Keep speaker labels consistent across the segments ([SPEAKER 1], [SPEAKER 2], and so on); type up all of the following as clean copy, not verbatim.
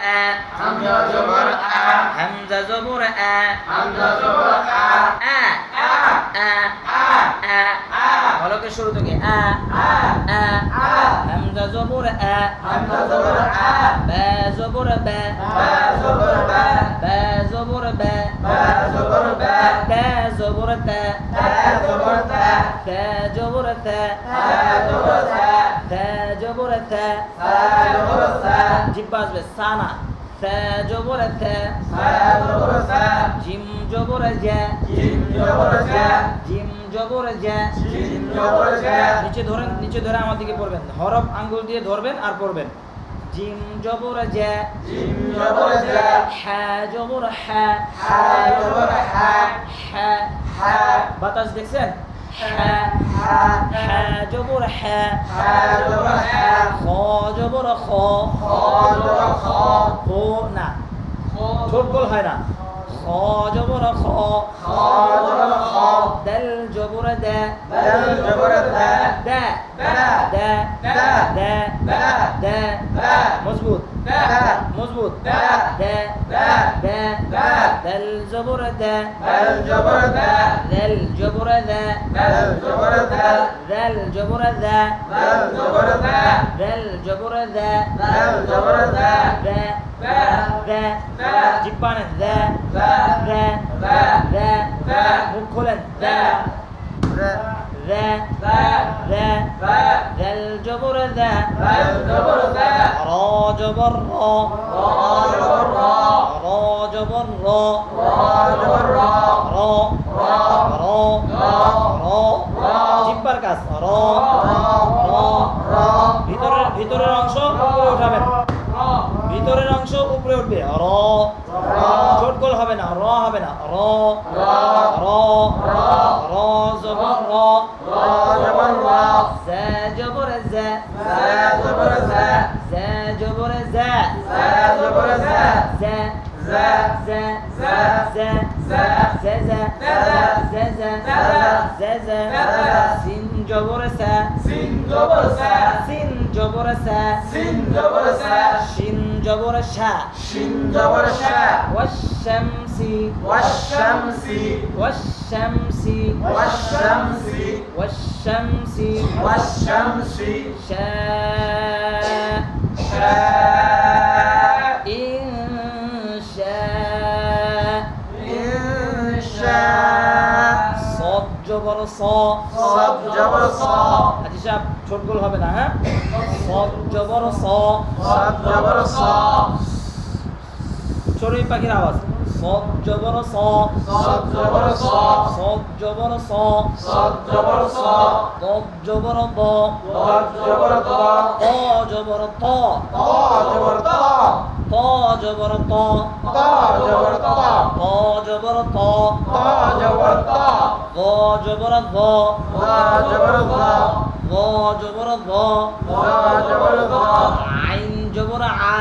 [SPEAKER 1] হামজা জবর আ,
[SPEAKER 2] হামজা জবর আ,
[SPEAKER 1] হামজা জবর আ,
[SPEAKER 2] আ
[SPEAKER 1] আ,
[SPEAKER 2] আ
[SPEAKER 1] আ,
[SPEAKER 2] আ
[SPEAKER 1] আ,
[SPEAKER 2] হলকের শুরু থেকে আ
[SPEAKER 1] আ,
[SPEAKER 2] আ
[SPEAKER 1] আ,
[SPEAKER 2] হামজা জবর আ,
[SPEAKER 1] হামজা জবর আ,
[SPEAKER 2] বা জবর বা,
[SPEAKER 1] বা জবর বা,
[SPEAKER 2] বা জবর বা,
[SPEAKER 1] বা জবর বা,
[SPEAKER 2] তা জবর তা,
[SPEAKER 1] তা জবর তা,
[SPEAKER 2] তা জবর তা,
[SPEAKER 1] তা জবর তা,
[SPEAKER 2] তা জবর তা,
[SPEAKER 1] তা জবর তা,
[SPEAKER 2] জিব্বা আসবে সানা, তা জবর তা,
[SPEAKER 1] তা জবর তা,
[SPEAKER 2] জিম জবর জা,
[SPEAKER 1] জিম জবর জা,
[SPEAKER 2] জিম জবর জা,
[SPEAKER 1] জিম জবর জা,
[SPEAKER 2] নিচে ধরে আমার দিকে পড়বেন, হরফ আঙ্গুল দিয়ে ধরবেন আর পড়বেন। জিম জবর জা,
[SPEAKER 1] জিম জবর জা,
[SPEAKER 2] হা জবর হা,
[SPEAKER 1] হা জবর হা,
[SPEAKER 2] হা
[SPEAKER 1] হা,
[SPEAKER 2] বাতাস দেখছেন, হা
[SPEAKER 1] হা,
[SPEAKER 2] হা জবর হা,
[SPEAKER 1] হা জবর হা,
[SPEAKER 2] খ জবর খ,
[SPEAKER 1] খ জবর খ,
[SPEAKER 2] খ না ছোট গোল হয় না, খ জবর খ,
[SPEAKER 1] খ জবর খ,
[SPEAKER 2] দাল জবর দা,
[SPEAKER 1] দাল জবর দা,
[SPEAKER 2] দা
[SPEAKER 1] দা,
[SPEAKER 2] দা
[SPEAKER 1] দা,
[SPEAKER 2] দা
[SPEAKER 1] দা,
[SPEAKER 2] দা
[SPEAKER 1] দা,
[SPEAKER 2] মজবুত
[SPEAKER 1] দা,
[SPEAKER 2] মজবুত
[SPEAKER 1] দা,
[SPEAKER 2] দা
[SPEAKER 1] দা,
[SPEAKER 2] দা
[SPEAKER 1] দা,
[SPEAKER 2] দাল জবর দা,
[SPEAKER 1] দাল জবর দা,
[SPEAKER 2] দাল জবর দা,
[SPEAKER 1] দাল জবর দা,
[SPEAKER 2] দাল জবর দা,
[SPEAKER 1] দাল জবর দা,
[SPEAKER 2] দাল জবর দা,
[SPEAKER 1] দাল জবর দা,
[SPEAKER 2] দা
[SPEAKER 1] দা,
[SPEAKER 2] দা
[SPEAKER 1] দা,
[SPEAKER 2] জিব্বানে দা
[SPEAKER 1] দা,
[SPEAKER 2] দা
[SPEAKER 1] দা,
[SPEAKER 2] দা
[SPEAKER 1] দা,
[SPEAKER 2] মুখ খোলেন
[SPEAKER 1] দা,
[SPEAKER 2] দা দা
[SPEAKER 1] দা,
[SPEAKER 2] দা
[SPEAKER 1] দা,
[SPEAKER 2] দাল জবর দা,
[SPEAKER 1] দাল জবর দা,
[SPEAKER 2] র জবর র,
[SPEAKER 1] র জবর র,
[SPEAKER 2] র জবর র,
[SPEAKER 1] র জবর র,
[SPEAKER 2] র
[SPEAKER 1] র,
[SPEAKER 2] র র জিব্বার কাজ র র
[SPEAKER 1] র,
[SPEAKER 2] ভিতরের অংশ উপরে উঠাবেন, ভিতরের অংশ উপরে উঠবে, র ছোট গোল হবে না, র হবে না, র র র জবর র,
[SPEAKER 1] র জবর র,
[SPEAKER 2] জা জবর জা,
[SPEAKER 1] জা জবর জা,
[SPEAKER 2] জা জবর জা,
[SPEAKER 1] জা জবর জা,
[SPEAKER 2] জা
[SPEAKER 1] জা,
[SPEAKER 2] জা
[SPEAKER 1] জা,
[SPEAKER 2] জা
[SPEAKER 1] জা,
[SPEAKER 2] জা জা
[SPEAKER 1] জা,
[SPEAKER 2] জা জা জা সিন জবর সা,
[SPEAKER 1] সিন জবর সা,
[SPEAKER 2] সিন জবর সা,
[SPEAKER 1] সিন জবর সা,
[SPEAKER 2] শিন জবর শা,
[SPEAKER 1] শিন জবর শা,
[SPEAKER 2] ওয়াশ-শামসি
[SPEAKER 1] ওয়াশ-শামসি,
[SPEAKER 2] ওয়াশ-শামসি
[SPEAKER 1] ওয়াশ-শামসি,
[SPEAKER 2] ওয়াশ-শামসি
[SPEAKER 1] ওয়াশ-শামসি,
[SPEAKER 2] শা
[SPEAKER 1] শা,
[SPEAKER 2] ইনশা
[SPEAKER 1] ইনশা,
[SPEAKER 2] সদ জবর স,
[SPEAKER 1] সদ জবর স,
[SPEAKER 2] আজি সাহেব ছোট গোল হবে না, হ্যাঁ, সদ জবর স,
[SPEAKER 1] সদ জবর স,
[SPEAKER 2] চড়ুই পাখির আওয়াজ, সদ জবর স,
[SPEAKER 1] সদ জবর স,
[SPEAKER 2] সদ জবর স,
[SPEAKER 1] সদ জবর স,
[SPEAKER 2] দদ জবর দ,
[SPEAKER 1] দদ জবর দ,
[SPEAKER 2] ত জবর ত,
[SPEAKER 1] ত জবর ত,
[SPEAKER 2] ত জবর ত,
[SPEAKER 1] ত জবর ত,
[SPEAKER 2] ত জবর ত,
[SPEAKER 1] ত জবর ত,
[SPEAKER 2] দ জবর দ,
[SPEAKER 1] দ জবর দ,
[SPEAKER 2] দ জবর দ,
[SPEAKER 1] দ জবর দ,
[SPEAKER 2] আইন জবর আ,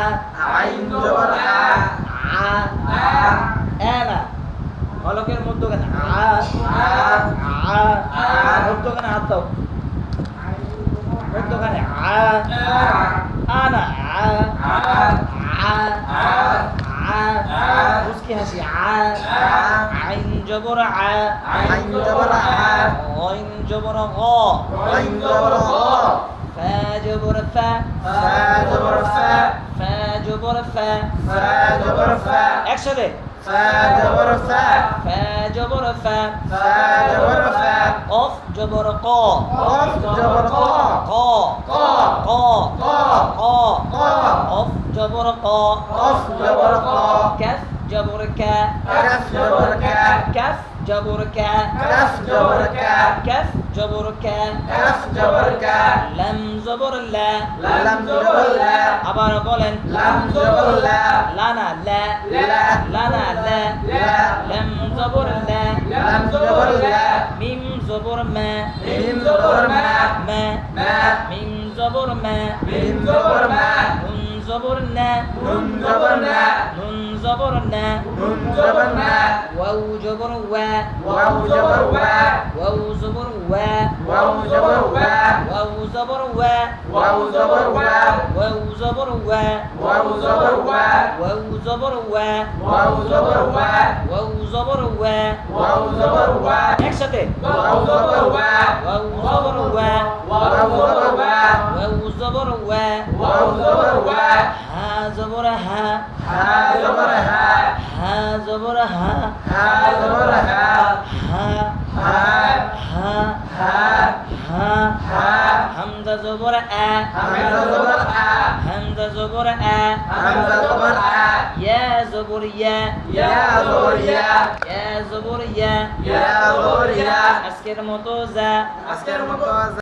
[SPEAKER 1] আইন জবর আ,
[SPEAKER 2] আ
[SPEAKER 1] আ,
[SPEAKER 2] না হলকের মধ্যখানে আ
[SPEAKER 1] আ,
[SPEAKER 2] আ
[SPEAKER 1] আ,
[SPEAKER 2] মধ্যখানে হাত দাও, মধ্যখানে আ না আ
[SPEAKER 1] আ,
[SPEAKER 2] আ
[SPEAKER 1] আ,
[SPEAKER 2] আ
[SPEAKER 1] আ,
[SPEAKER 2] মুস্কি হাসি আ
[SPEAKER 1] আ,
[SPEAKER 2] আইন জবর আ,
[SPEAKER 1] আইন জবর আ,
[SPEAKER 2] আইন জবর গ,
[SPEAKER 1] আইন জবর গ,
[SPEAKER 2] ফা জবর ফা,
[SPEAKER 1] ফা জবর ফা,
[SPEAKER 2] ফা জবর ফা,
[SPEAKER 1] ফা জবর ফা,
[SPEAKER 2] একসাথে
[SPEAKER 1] ফা জবর ফা,
[SPEAKER 2] ফা জবর ফা,
[SPEAKER 1] ফা জবর ফা,
[SPEAKER 2] কফ জবর ক,
[SPEAKER 1] কফ জবর ক,
[SPEAKER 2] ক
[SPEAKER 1] ক,
[SPEAKER 2] ক
[SPEAKER 1] ক,
[SPEAKER 2] ক
[SPEAKER 1] ক,
[SPEAKER 2] কফ জবর ক,
[SPEAKER 1] কফ জবর ক,
[SPEAKER 2] কাফ জবর কা,
[SPEAKER 1] কাফ জবর কা,
[SPEAKER 2] কাফ জবর কা,
[SPEAKER 1] কাফ জবর কা,
[SPEAKER 2] কাফ জবর কা,
[SPEAKER 1] কাফ জবর কা,
[SPEAKER 2] লাম জবর লা,
[SPEAKER 1] লাম জবর লা,
[SPEAKER 2] আবার বলেন
[SPEAKER 1] লাম জবর লা,
[SPEAKER 2] লানা লা,
[SPEAKER 1] লা,
[SPEAKER 2] লানা লা,
[SPEAKER 1] লা,
[SPEAKER 2] লাম জবর লা,
[SPEAKER 1] লাম জবর লা,
[SPEAKER 2] মিম জবর মা,
[SPEAKER 1] মিম জবর মা,
[SPEAKER 2] মা
[SPEAKER 1] মা,
[SPEAKER 2] মিম জবর মা,
[SPEAKER 1] মিম জবর মা,
[SPEAKER 2] নুন জবর না,
[SPEAKER 1] নুন জবর না,
[SPEAKER 2] নুন জবর না
[SPEAKER 1] নুন জবর না
[SPEAKER 2] ওয়াও জবর ওয়া
[SPEAKER 1] ওয়াও জবর ওয়া
[SPEAKER 2] ওয়াও জবর ওয়া
[SPEAKER 1] ওয়াও জবর ওয়া
[SPEAKER 2] ওয়াও জবর ওয়া
[SPEAKER 1] ওয়াও জবর ওয়া
[SPEAKER 2] ওয়াও জবর ওয়া
[SPEAKER 1] ওয়াও জবর ওয়া
[SPEAKER 2] ওয়াও জবর ওয়া
[SPEAKER 1] ওয়াও জবর ওয়া
[SPEAKER 2] ওয়াও জবর ওয়া
[SPEAKER 1] ওয়াও জবর ওয়া
[SPEAKER 2] একসাথে
[SPEAKER 1] ওয়াও জবর ওয়া
[SPEAKER 2] ওয়াও জবর ওয়া
[SPEAKER 1] ওয়াও জবর ওয়া
[SPEAKER 2] ওয়াও জবর ওয়া
[SPEAKER 1] ওয়াও জবর ওয়া
[SPEAKER 2] হা জবর হা
[SPEAKER 1] হা জবর হা
[SPEAKER 2] হা জবর হা
[SPEAKER 1] হা জবর হা
[SPEAKER 2] হা
[SPEAKER 1] হা
[SPEAKER 2] হা
[SPEAKER 1] হা
[SPEAKER 2] হা
[SPEAKER 1] হা
[SPEAKER 2] হামজা জবর আ
[SPEAKER 1] হামজা জবর আ
[SPEAKER 2] হামজা জবর আ
[SPEAKER 1] হামজা জবর আ
[SPEAKER 2] ইয়া জবর ইয়া
[SPEAKER 1] ইয়া জবর ইয়া
[SPEAKER 2] ইয়া জবর ইয়া
[SPEAKER 1] ইয়া জবর ইয়া
[SPEAKER 2] আজকের মতো যা
[SPEAKER 1] আজকের মতো